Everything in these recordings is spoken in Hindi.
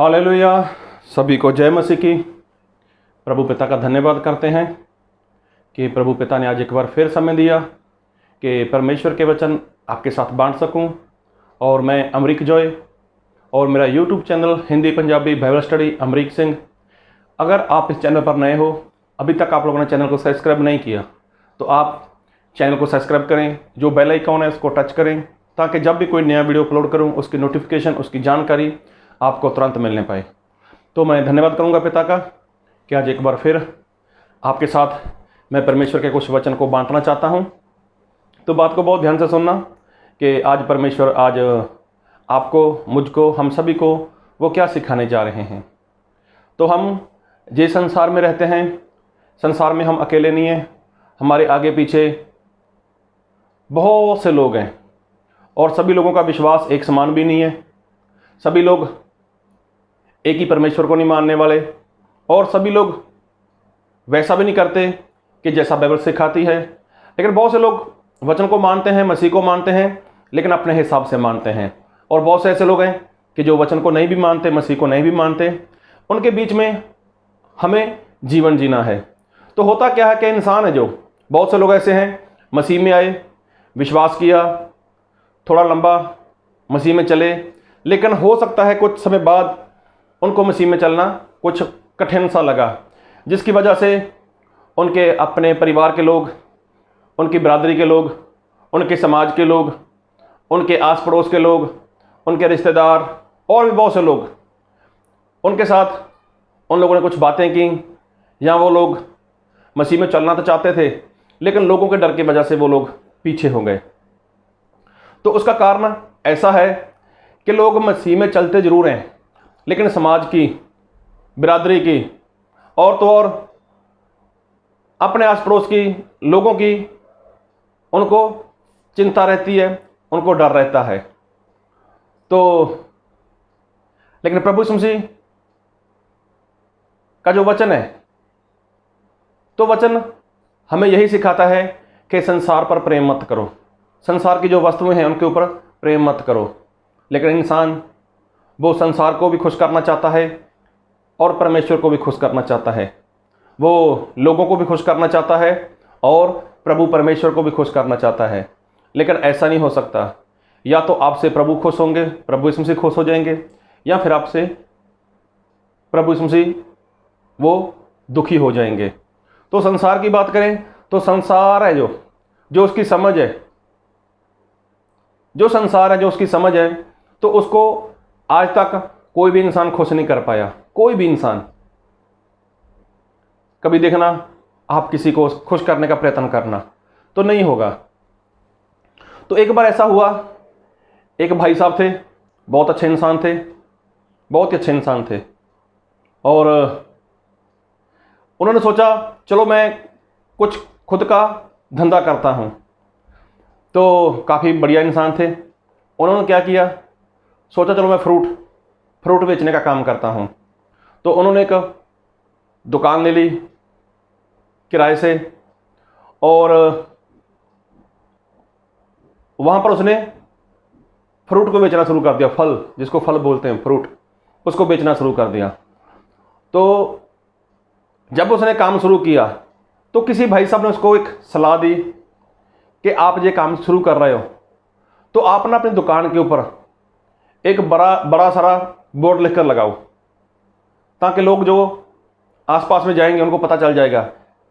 हालेलुया। सभी को जय मसीह की। प्रभु पिता का धन्यवाद करते हैं कि प्रभु पिता ने आज एक बार फिर समय दिया कि परमेश्वर के वचन आपके साथ बांट सकूं। और मैं अमरीक जॉय और मेरा YouTube channel Hindi Punjabi Bible study Amrik Singh. अगर आप इस चैनल पर नए हो, अभी तक आप लोगों ने चैनल को सब्सक्राइब नहीं किया, तो आप चैनल को सब्सक्राइब करें। जो बेल आइकॉन है उसको टच करें, ताकि जब भी कोई नया वीडियो अपलोड करूं उसकी नोटिफिकेशन, उसकी जानकारी आपको तुरंत मिलने पाए। तो मैं धन्यवाद करूंगा पिता का कि आज एक बार फिर आपके साथ मैं परमेश्वर के कुछ वचन को बांटना चाहता हूं। तो बात को बहुत ध्यान से सुनना कि आज परमेश्वर आज आपको, मुझको, हम सभी को वो क्या सिखाने जा रहे हैं। तो हम जिस संसार में रहते हैं, संसार में हम अकेले नहीं हैं। हमारे आगे पीछे बहुत से लोग हैं और सभी लोगों का विश्वास एक समान भी नहीं है। सभी लोग एक ही परमेश्वर को नहीं मानने वाले, और सभी लोग वैसा भी नहीं करते कि जैसा बाइबल सिखाती है। लेकिन बहुत से लोग वचन को मानते हैं, मसीह को मानते हैं, लेकिन अपने हिसाब से मानते हैं। और बहुत से ऐसे लोग हैं कि जो वचन को नहीं भी मानते, मसीह को नहीं भी मानते। उनके बीच में हमें जीवन जीना है। तो होता क्या है कि इंसान है, जो बहुत से लोग ऐसे हैं, मसीह में आए, विश्वास किया, थोड़ा लंबा मसीह में चले, लेकिन हो सकता है कुछ समय बाद उनको मसीह में चलना कुछ कठिन सा लगा, जिसकी वजह से उनके अपने परिवार के लोग, उनकी बरादरी के लोग, उनके समाज के लोग, उनके आस पड़ोस के लोग, उनके रिश्तेदार और भी बहुत से लोग, उनके साथ उन लोगों ने कुछ बातें की, या वो लोग मसीह में चलना तो चाहते थे, लेकिन लोगों के डर की वजह से वो लोग पीछे हो गए। तो उसका कारण ऐसा है कि लोग मसीह में चलते ज़रूर हैं, लेकिन समाज की, बिरादरी की, और तो और अपने आस पड़ोस की लोगों की उनको चिंता रहती है, उनको डर रहता है। तो लेकिन प्रभु यीशु मसीह का जो वचन है, तो वचन हमें यही सिखाता है कि संसार पर प्रेम मत करो। संसार की जो वस्तुएं हैं उनके ऊपर प्रेम मत करो। लेकिन इंसान वो संसार को भी खुश करना चाहता है और परमेश्वर को भी खुश करना चाहता है। वो लोगों को भी खुश करना चाहता है और प्रभु परमेश्वर को भी खुश करना चाहता है। लेकिन ऐसा नहीं हो सकता। या तो आपसे प्रभु खुश होंगे, प्रभु यीशु मसीह खुश हो जाएंगे, या फिर आपसे प्रभु यीशु मसीह वो दुखी हो जाएंगे। तो संसार की बात करें तो संसार है जो उसकी समझ है, जो संसार है, जो उसकी समझ है, तो उसको आज तक कोई भी इंसान खुश नहीं कर पाया। कोई भी इंसान। कभी देखना आप किसी को खुश करने का प्रयत्न करना, तो नहीं होगा। तो एक बार ऐसा हुआ, एक भाई साहब थे, बहुत अच्छे इंसान थे, बहुत ही अच्छे इंसान थे। और उन्होंने सोचा चलो मैं कुछ खुद का धंधा करता हूं। तो काफ़ी बढ़िया इंसान थे। उन्होंने क्या किया, सोचा चलो मैं फ्रूट बेचने का काम करता हूं। तो उन्होंने एक दुकान ले ली किराए से, और वहाँ पर उसने फ्रूट को बेचना शुरू कर दिया। फल, जिसको फल बोलते हैं, फ्रूट, उसको बेचना शुरू कर दिया। तो जब उसने काम शुरू किया तो किसी भाई साहब ने उसको एक सलाह दी कि आप ये काम शुरू कर रहे हो तो आप ना अपनी दुकान के ऊपर एक बड़ा सारा बोर्ड लिखकर लगाओ, ताकि लोग जो आसपास में जाएंगे उनको पता चल जाएगा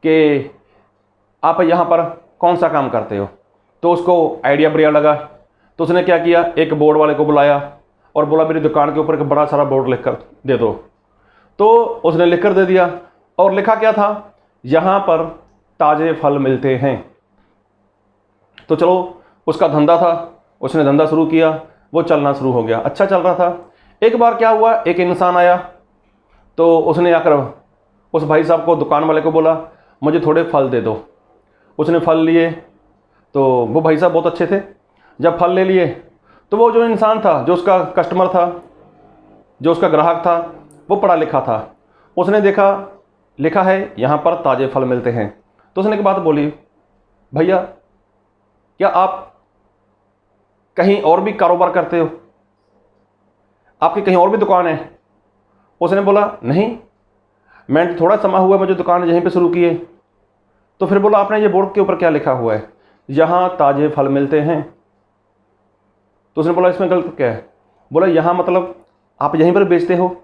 कि आप यहाँ पर कौन सा काम करते हो। तो उसको आइडिया बढ़िया लगा। तो उसने क्या किया, एक बोर्ड वाले को बुलाया और बोला मेरी दुकान के ऊपर एक बड़ा सारा बोर्ड लिखकर दे दो। तो उसने लिखकर दे दिया, और लिखा क्या था, यहाँ पर ताज़े फल मिलते हैं। तो चलो, उसका धंधा था, उसने धंधा शुरू किया, वो चलना शुरू हो गया, अच्छा चल रहा था। एक बार क्या हुआ, एक इंसान आया, तो उसने आकर उस भाई साहब को, दुकान वाले को बोला मुझे थोड़े फल दे दो। उसने फल लिए, तो वो भाई साहब बहुत अच्छे थे। जब फल ले लिए तो वो जो इंसान था, जो उसका कस्टमर था, जो उसका ग्राहक था, वो पढ़ा लिखा था। उसने देखा लिखा है यहाँ पर ताज़े फल मिलते हैं। तो उसने एक बात बोली, भैया क्या आप कहीं और भी कारोबार करते हो? आपकी कहीं और भी दुकान है? उसने बोला नहीं, मैंने थोड़ा समय हुआ मुझे दुकान यहीं पे शुरू किए। तो फिर बोला आपने ये बोर्ड के ऊपर क्या लिखा हुआ है, यहाँ ताज़े फल मिलते हैं। तो उसने बोला इसमें गलत क्या है। बोला यहाँ मतलब आप यहीं पर बेचते हो,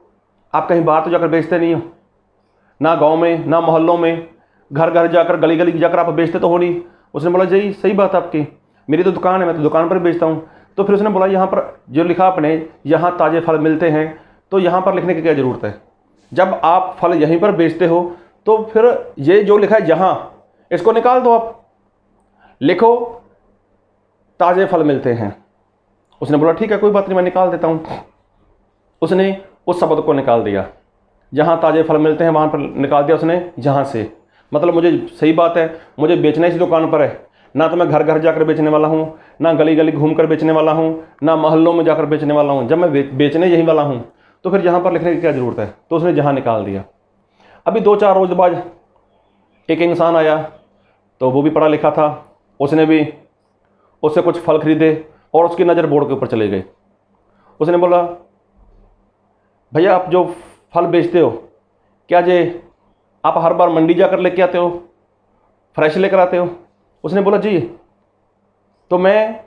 आप कहीं बाहर तो जाकर बेचते नहीं हो, ना गांव में ना मोहल्लों में, घर घर जाकर गली गली जाकर आप बेचते तो हो नहीं। उसने बोला जी सही बात आपकी, मेरी तो दुकान है, मैं तो दुकान पर बेचता हूँ। तो फिर उसने बोला यहाँ पर जो लिखा आपने यहाँ ताज़े फल मिलते हैं, तो यहाँ पर लिखने की क्या ज़रूरत है, जब आप फल यहीं पर बेचते हो तो फिर ये जो लिखा है यहाँ, इसको निकाल दो, आप लिखो ताज़े फल मिलते हैं। उसने बोला ठीक है कोई बात नहीं, मैं निकाल देता हूँ। उसने उस शब्द को निकाल दिया, जहाँ ताज़े फल मिलते हैं वहाँ पर निकाल दिया उसने जहाँ से। मतलब मुझे सही बात है, मुझे बेचना इस दुकान पर है, ना तो मैं घर घर जाकर बेचने वाला हूँ, ना गली गली घूम कर बेचने वाला हूँ, ना मोहल्लों में जाकर बेचने वाला हूँ। जब मैं बेचने यही वाला हूँ तो फिर यहाँ पर लिखने की क्या ज़रूरत है। तो उसने जहाँ निकाल दिया। अभी 2-4 रोज़ बाद एक इंसान आया, तो वो भी पढ़ा लिखा था, उसने भी उससे कुछ फल खरीदे और उसकी नज़र बोर्ड के ऊपर चली गई। उसने बोला भैया आप जो फल बेचते हो, क्या जे आप हर बार मंडी जाकर लेके आते हो, फ्रेश लेकर आते हो। उसने बोला जी, तो मैं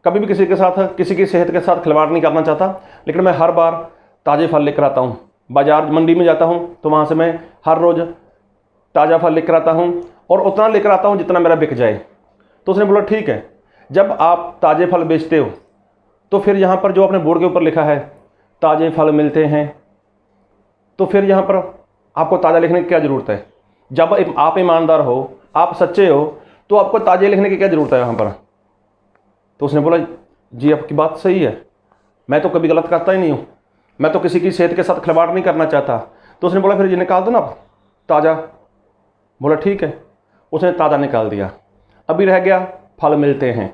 कभी भी किसी के साथ, किसी की सेहत के साथ खिलवाड़ नहीं करना चाहता, लेकिन मैं हर बार ताज़े फल लेकर आता हूँ। बाज़ार मंडी में जाता हूँ तो वहाँ से मैं हर रोज़ ताज़ा फल लेकर आता हूँ और उतना लेकर आता हूँ जितना मेरा बिक जाए। तो उसने बोला ठीक है, जब आप ताज़े फल बेचते हो तो फिर यहाँ पर जो अपने बोर्ड के ऊपर लिखा है ताज़े फल मिलते हैं, तो फिर यहाँ पर आपको ताज़ा लिखने की क्या ज़रूरत है। जब आप ईमानदार हो, आप सच्चे हो, तो आपको ताज़े लिखने की क्या ज़रूरत है यहाँ पर। तो उसने बोला जी आपकी बात सही है, मैं तो कभी गलत करता ही नहीं हूँ, मैं तो किसी की सेहत के साथ खिलवाड़ नहीं करना चाहता। तो उसने बोला फिर ये निकाल दो ना ताज़ा। बोला ठीक है, उसने ताज़ा निकाल दिया। अभी रह गया फल मिलते हैं।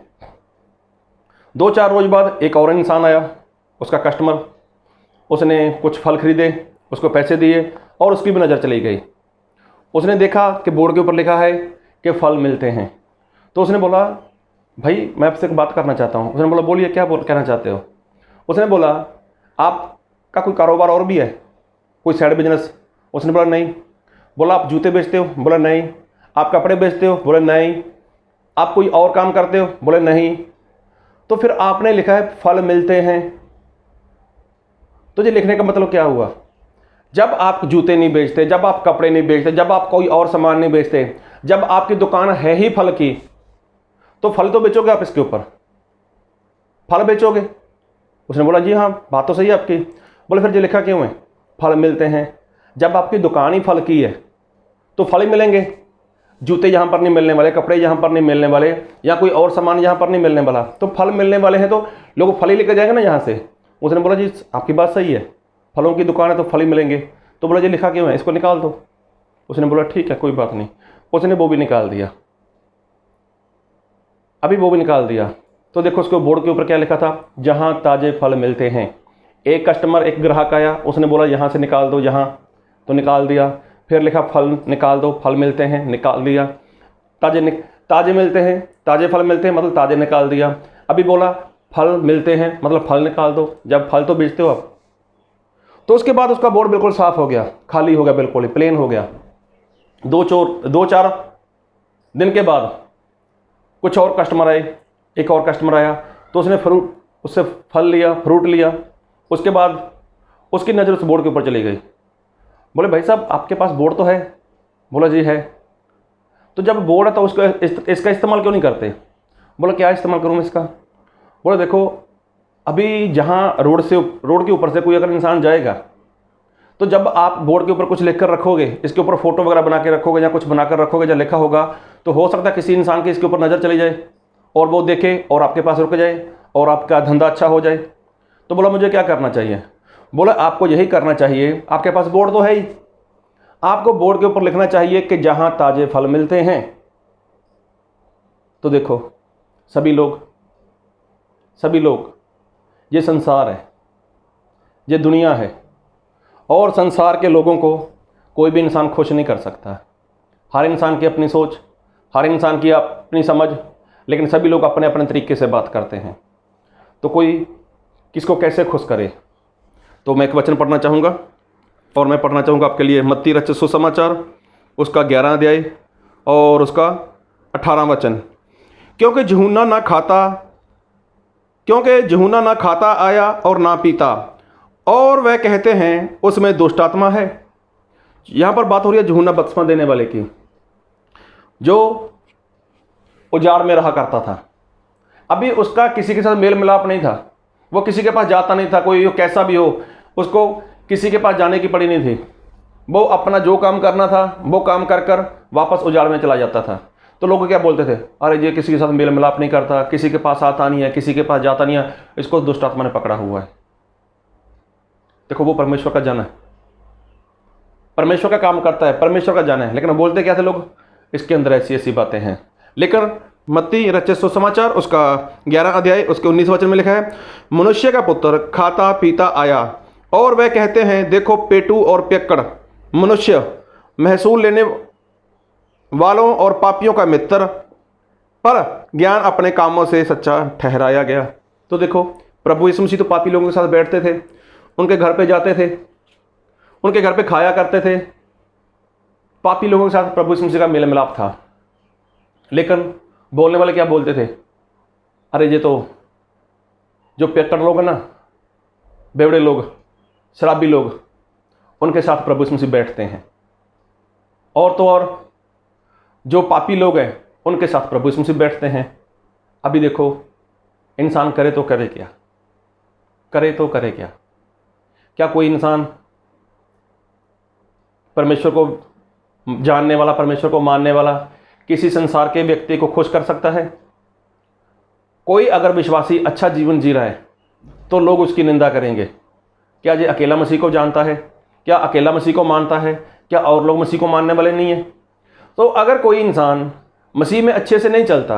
2-4 रोज़ बाद एक और इंसान आया, उसका कस्टमर, उसने कुछ फल खरीदे, उसको पैसे दिए और उसकी भी नज़र चली गई। उसने देखा कि बोर्ड के ऊपर लिखा है कि फल मिलते हैं। तो उसने बोला भाई मैं आपसे एक बात करना चाहता हूँ। उसने बोला बोलिए क्या कहना चाहते हो। उसने बोला आपका कोई कारोबार और भी है, कोई साइड बिजनेस। उसने बोला नहीं। बोला आप जूते बेचते हो। बोला नहीं। आप कपड़े बेचते हो। बोले नहीं। आप कोई और काम करते हो। बोले नहीं। तो फिर आपने लिखा है फल मिलते हैं, तो ये लिखने का मतलब क्या हुआ। जब आप जूते नहीं बेचते, जब आप कपड़े नहीं बेचते, जब आप कोई और सामान नहीं बेचते, जब आपकी दुकान है ही फल की, तो फल तो बेचोगे आप, इसके ऊपर फल बेचोगे। उसने बोला जी हाँ बात तो सही है आपकी। बोले फिर ये लिखा क्यों है फल मिलते हैं। जब आपकी दुकान ही फल की है तो फल ही मिलेंगे। जूते यहाँ पर नहीं मिलने वाले, कपड़े यहाँ पर नहीं मिलने वाले, या कोई और सामान यहाँ पर नहीं मिलने वाला, तो फल मिलने वाले हैं तो लोग फल ही लेकर जाएंगे ना यहाँ से। उसने बोला जी आपकी बात सही है, फलों की दुकान है तो फल ही मिलेंगे। तो बोला जी लिखा क्यों है, इसको निकाल दो। उसने बोला ठीक है कोई बात नहीं। उसने वो भी निकाल दिया। अभी वो भी निकाल दिया तो देखो उसके बोर्ड के ऊपर क्या लिखा था, जहाँ ताज़े फल मिलते हैं। एक कस्टमर, एक ग्राहक आया, उसने बोला यहाँ से निकाल दो, यहाँ, तो निकाल दिया। फिर लिखा फल निकाल दो, फल मिलते हैं, निकाल दिया। ताज़े मिलते हैं, ताज़े फल मिलते हैं मतलब ताज़े निकाल दिया। अभी बोला फल मिलते हैं मतलब फल निकाल दो, जब फल तो बेचते हो आप। तो उसके बाद उसका बोर्ड बिल्कुल साफ़ हो गया, खाली हो गया, बिल्कुल ही प्लेन हो गया। 2-4 दिन के बाद कुछ और कस्टमर आए, एक और कस्टमर आया, तो उसने उससे फल लिया, फ्रूट लिया। उसके बाद उसकी नज़र उस बोर्ड के ऊपर चली गई। बोले भाई साहब आपके पास बोर्ड तो है। बोला जी है। तो जब बोर्ड है तो इसका इस्तेमाल क्यों नहीं करते। बोला क्या इस्तेमाल करूँ मैं इसका। बोला देखो अभी जहाँ रोड के ऊपर से कोई अगर इंसान जाएगा, तो जब आप बोर्ड के ऊपर कुछ लिख कर रखोगे, इसके ऊपर फोटो वगैरह बना के रखोगे या कुछ बनाकर रखोगे, जब लिखा होगा, तो हो सकता है किसी इंसान की इसके ऊपर नज़र चली जाए और वो देखे और आपके पास रुक जाए और आपका धंधा अच्छा हो जाए। तो बोला मुझे क्या करना चाहिए। बोला आपको यही करना चाहिए, आपके पास बोर्ड तो है ही, आपको बोर्ड के ऊपर लिखना चाहिए कि जहाँ ताज़े फल मिलते हैं। तो देखो सभी लोग, ये संसार है, ये दुनिया है, और संसार के लोगों को कोई भी इंसान खुश नहीं कर सकता। हर इंसान की अपनी सोच, हर इंसान की अपनी समझ, लेकिन सभी लोग अपने अपने तरीके से बात करते हैं। तो कोई किसको कैसे खुश करे। तो मैं एक वचन पढ़ना चाहूँगा और मैं पढ़ना चाहूँगा आपके लिए मत्ती रचित सुसमाचार उसका 11 अध्याय और उसका 18 वचन। क्योंकि यूहन्ना ना खाता आया और ना पीता, और वह कहते हैं उसमें दुष्ट आत्मा है। यहाँ पर बात हो रही है यूहन्ना बपतिस्मा देने वाले की, जो उजाड़ में रहा करता था। अभी उसका किसी के साथ मेल मिलाप नहीं था, वो किसी के पास जाता नहीं था, कोई कैसा भी हो उसको किसी के पास जाने की पड़ी नहीं थी। वो अपना जो काम करना था वो काम कर कर वापस उजाड़ में चला जाता था। तो लोग क्या बोलते थे, अरे ये किसी के साथ मेल मिलाप नहीं करता, किसी के पास आता नहीं है, किसी के पास जाता नहीं है, इसको दुष्ट आत्मा ने पकड़ा हुआ है। देखो वो परमेश्वर का जन है, परमेश्वर का काम करता है, परमेश्वर का जन है, लेकिन बोलते क्या थे लोग, इसके अंदर ऐसी ऐसी बातें हैं। लेकिन मत्ती रचित सुसमाचार उसका 11 अध्याय उसके 19 वचन में लिखा है, मनुष्य का पुत्र खाता पीता आया और वह कहते हैं देखो पेटू और पियक्कड़, मनुष्य महसूल लेने वालों और पापियों का मित्र, पर ज्ञान अपने कामों से सच्चा ठहराया गया। तो देखो प्रभु यीशु मसीह तो पापी लोगों के साथ बैठते थे, उनके घर पे जाते थे, उनके घर पे खाया करते थे, पापी लोगों के साथ प्रभु यीशु मसीह का मेल मिलाप था। लेकिन बोलने वाले क्या बोलते थे, अरे ये तो जो पियक्कड़ लोग हैं ना, बेवड़े लोग, शराबी लोग, उनके साथ प्रभु यीशु मसीह बैठते हैं। और तो और जो पापी लोग हैं उनके साथ प्रभु यीशु मसीह बैठते हैं। अभी देखो इंसान करे तो करे क्या, करे तो करे क्या? क्या कोई इंसान परमेश्वर को जानने वाला, परमेश्वर को मानने वाला किसी संसार के व्यक्ति को खुश कर सकता है? कोई अगर विश्वासी अच्छा जीवन जी रहा है तो लोग उसकी निंदा करेंगे। क्या ये अकेला मसीह को जानता है? क्या अकेला मसीह को मानता है? क्या और लोग मसीह को मानने वाले नहीं हैं? तो अगर कोई इंसान मसीह में अच्छे से नहीं चलता,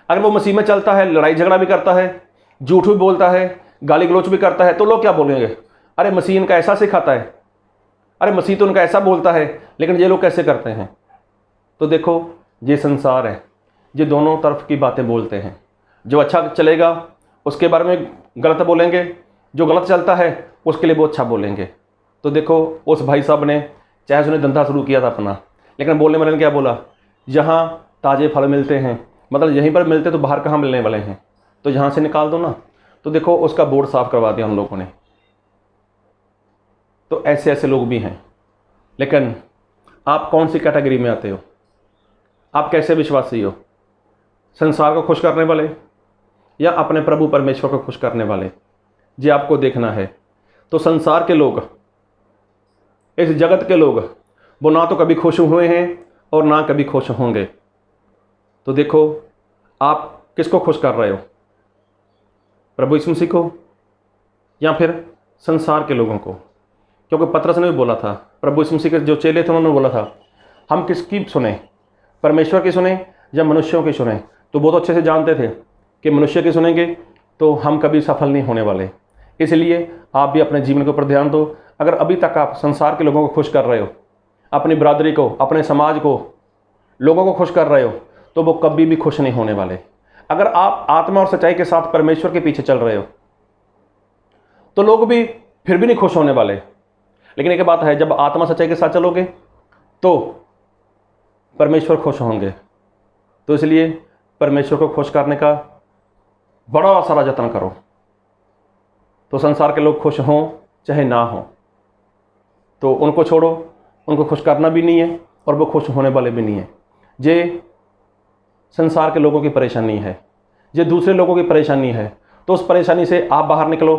अगर वो मसीह में चलता है, लड़ाई झगड़ा भी करता है, झूठ भी बोलता है, गाली गलौच भी करता है, तो लोग क्या बोलेंगे, अरे मसीह इनका ऐसा सिखाता है, अरे मसीह तो उनका ऐसा बोलता है, लेकिन ये लोग कैसे करते हैं? तो देखो ये संसार है, ये दोनों तरफ की बातें बोलते हैं। जो अच्छा चलेगा उसके बारे में गलत बोलेंगे, जो गलत चलता है उसके लिए वो अच्छा बोलेंगे। तो देखो उस भाई साहब ने, चाहे उसने धंधा शुरू किया था अपना, लेकिन बोलने वाले ने क्या बोला, जहाँ ताज़े फल मिलते हैं, मतलब यहीं पर मिलते तो बाहर कहाँ मिलने वाले हैं, तो यहाँ से निकाल दो ना। तो देखो उसका बोर्ड साफ करवा दिया हम लोगों ने। तो ऐसे ऐसे लोग भी हैं। लेकिन आप कौन सी कैटेगरी में आते हो? आप कैसे विश्वासी हो? संसार को खुश करने वाले या अपने प्रभु परमेश्वर को खुश करने वाले? ये आपको देखना है। तो संसार के लोग, इस जगत के लोग, वो ना तो कभी खुश हुए हैं और ना कभी खुश होंगे। तो देखो आप किसको खुश कर रहे हो, प्रभु यीशु मसीह को या फिर संसार के लोगों को? क्योंकि पतरस ने भी बोला था, प्रभु यीशु मसीह के जो चेले थे उन्होंने बोला था, हम किसकी सुने, परमेश्वर की सुने या मनुष्यों की सुने? तो बहुत अच्छे से जानते थे कि मनुष्य की सुनेंगे तो हम कभी सफल नहीं होने वाले। इसलिए आप भी अपने जीवन के ऊपर ध्यान दो। अगर अभी तक आप संसार के लोगों को खुश कर रहे हो, अपनी बरादरी को, अपने समाज को, लोगों को खुश कर रहे हो, तो वो कभी भी खुश नहीं होने वाले। अगर आप आत्मा और सच्चाई के साथ परमेश्वर के पीछे चल रहे हो तो लोग भी फिर भी नहीं खुश होने वाले। लेकिन एक बात है, जब आत्मा सच्चाई के साथ चलोगे तो परमेश्वर खुश होंगे। तो इसलिए परमेश्वर को खुश करने का बड़ा सारा यत्न करो। तो संसार के लोग खुश हों चाहे ना हों, तो उनको छोड़ो, उनको खुश करना भी नहीं है और वो खुश होने वाले भी नहीं है। ये संसार के लोगों की परेशानी है, ये दूसरे लोगों की परेशानी है। तो उस परेशानी से आप बाहर निकलो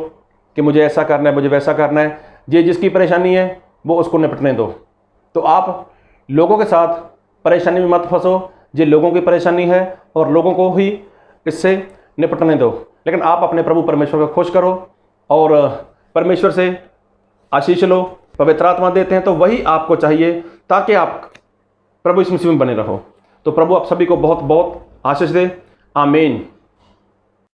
कि मुझे ऐसा करना है, मुझे वैसा करना है। ये जिसकी परेशानी है वो उसको निपटने दो। तो आप लोगों के साथ परेशानी में मत फंसो, ये लोगों की परेशानी है और लोगों को ही इससे निपटने दो। लेकिन आप अपने प्रभु परमेश्वर को खुश करो और परमेश्वर से आशीष लो। पवित्र आत्मा देते हैं तो वही आपको चाहिए ताकि आप प्रभु यीशु मसीह में बने रहो। तो प्रभु आप सभी को बहुत बहुत आशीष दे। आमीन।